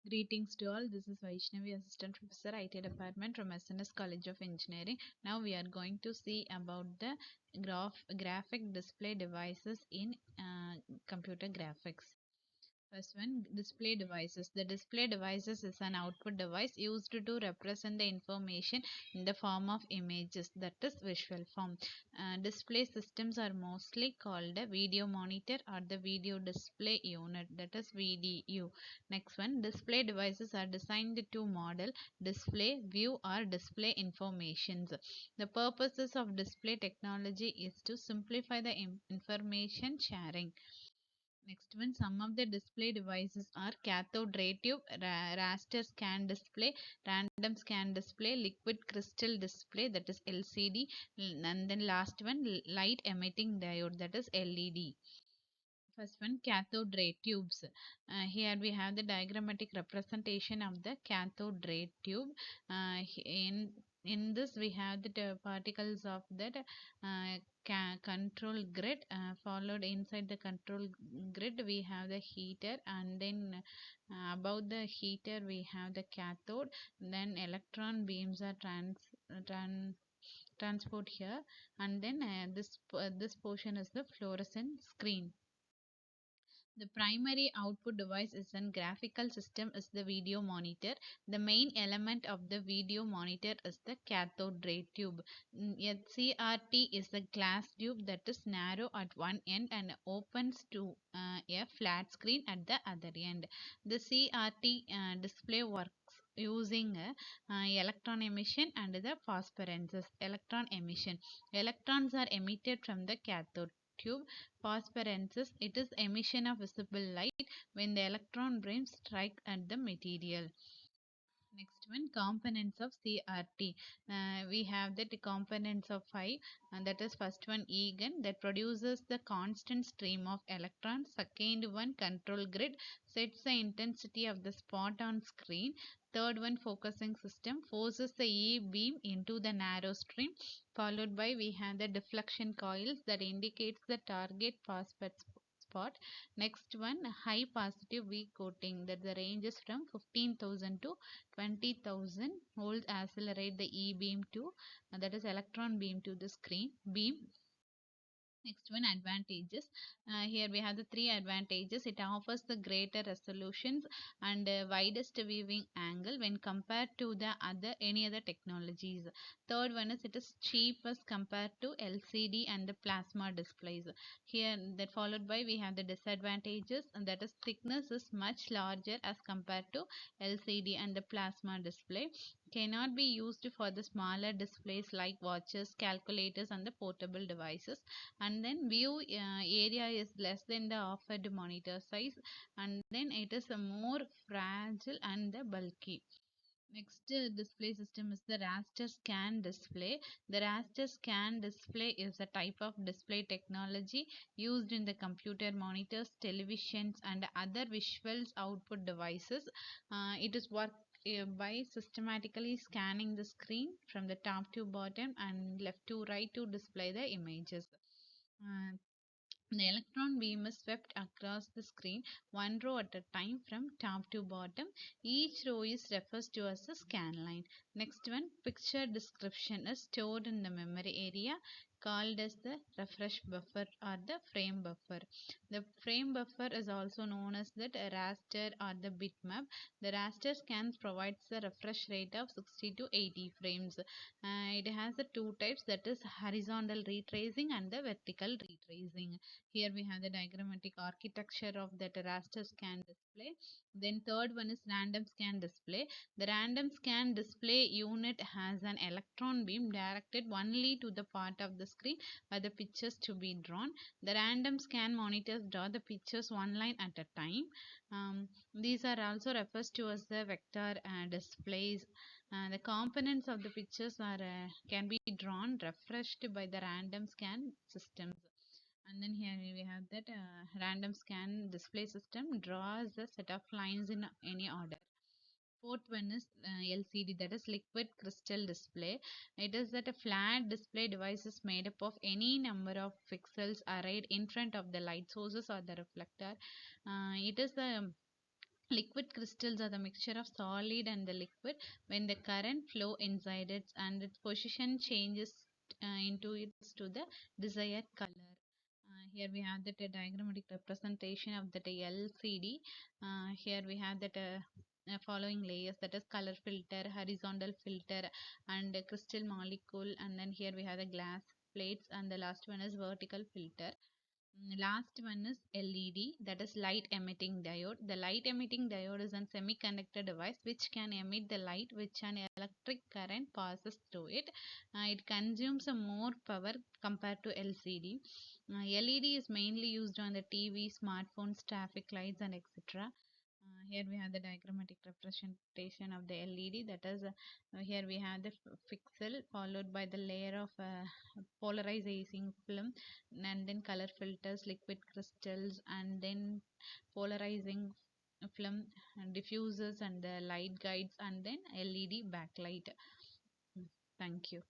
Greetings to all. This is Vaishnavi, Assistant Professor, IT Department from SNS College of Engineering. Now we are going to see about the graphic display devices in computer graphics. First one, display devices. The display devices is an output device used to represent the information in the form of images, that is visual form. Display systems are mostly called a video monitor or the video display unit, that is VDU. Next one, display devices are designed to model, display, view or display informations. The purposes of display technology is to simplify the information sharing. Next one, some of the display devices are cathode ray tube, raster scan display, random scan display, liquid crystal display, that is LCD, and then last one, light emitting diode, that is LED. First one, cathode ray tubes. Here we have the diagrammatic representation of the cathode ray tube. In this we have the particles of that control grid. Followed inside the control grid we have the heater, and then above the heater we have the cathode. Then electron beams are transport here, and then this portion is the fluorescent screen. The primary output device is an graphical system is the video monitor. The main element of the video monitor is the cathode ray tube. A CRT is a glass tube that is narrow at one end and opens to a flat screen at the other end. The CRT display works using electron emission and the phosphorescence. Electron emission. Electrons are emitted from the cathode tube. Phosphorescence, it is emission of visible light when the electron beams strike at the material. Next one, components of CRT. We have the components of 5, and that is first one, E-gun that produces the constant stream of electrons. Second one, control grid sets the intensity of the spot on screen. Third one, focusing system forces the E beam into the narrow stream. Followed by we have the deflection coils that indicates the target phosphate spot. Next one, high positive V coating that the range is from 15,000 to 20,000 volts accelerate the E beam to that is electron beam to the screen beam. Next one, advantages. Here we have the three advantages. It offers the greater resolutions and widest viewing angle when compared to the any other technologies. Third one is it is cheapest compared to LCD and the plasma displays. Here that followed by we have the disadvantages, and that is thickness is much larger as compared to LCD and the plasma display. Cannot be used for the smaller displays like watches, calculators and the portable devices. And then view area is less than the offered monitor size, and then it is a more fragile and the bulky. Next display system is the raster scan display. The raster scan display is a type of display technology used in the computer monitors, televisions and other visuals output devices. It is work by systematically scanning the screen from the top to bottom and left to right to display the images. Uh, the electron beam is swept across the screen, one row at a time from top to bottom. Each row is refers to as a scan line. Next one, picture description is stored in the memory area called as the refresh buffer or the frame buffer. The frame buffer is also known as the raster or the bitmap. The raster scans provides the refresh rate of 60 to 80 frames. It has the two types, that is horizontal retracing and the vertical retracing. Here we have the diagrammatic architecture of that raster scan display. Then third one is random scan display. The random scan display unit has an electron beam directed only to the part of the screen where the pictures to be drawn. The random scan monitors draw the pictures one line at a time. These are also refers to as the vector displays. The components of the pictures are can be drawn refreshed by the random scan systems. And then here we have that random scan display system draws a set of lines in any order. Fourth one is LCD, that is liquid crystal display. It is that a flat display device is made up of any number of pixels arrayed in front of the light sources or the reflector. It is the Liquid crystals are the mixture of solid and the liquid when the current flow inside it and its position changes into its to the desired color. Here we have that diagrammatic representation of that LCD. Here we have that following layers, that is color filter, horizontal filter, and crystal molecule, and then here we have the glass plates, and the last one is vertical filter. Last one is LED, that is light emitting diode. The light emitting diode is a semiconductor device which can emit the light which an electric current passes through it. It consumes a more power compared to LCD. LED is mainly used on the TV, smartphones, traffic lights, and etc. Here we have the diagrammatic representation of the LED, that is here we have the pixel followed by the layer of polarizing film, and then color filters, liquid crystals, and then polarizing film, diffusers, and the light guides, and then LED backlight. Thank you.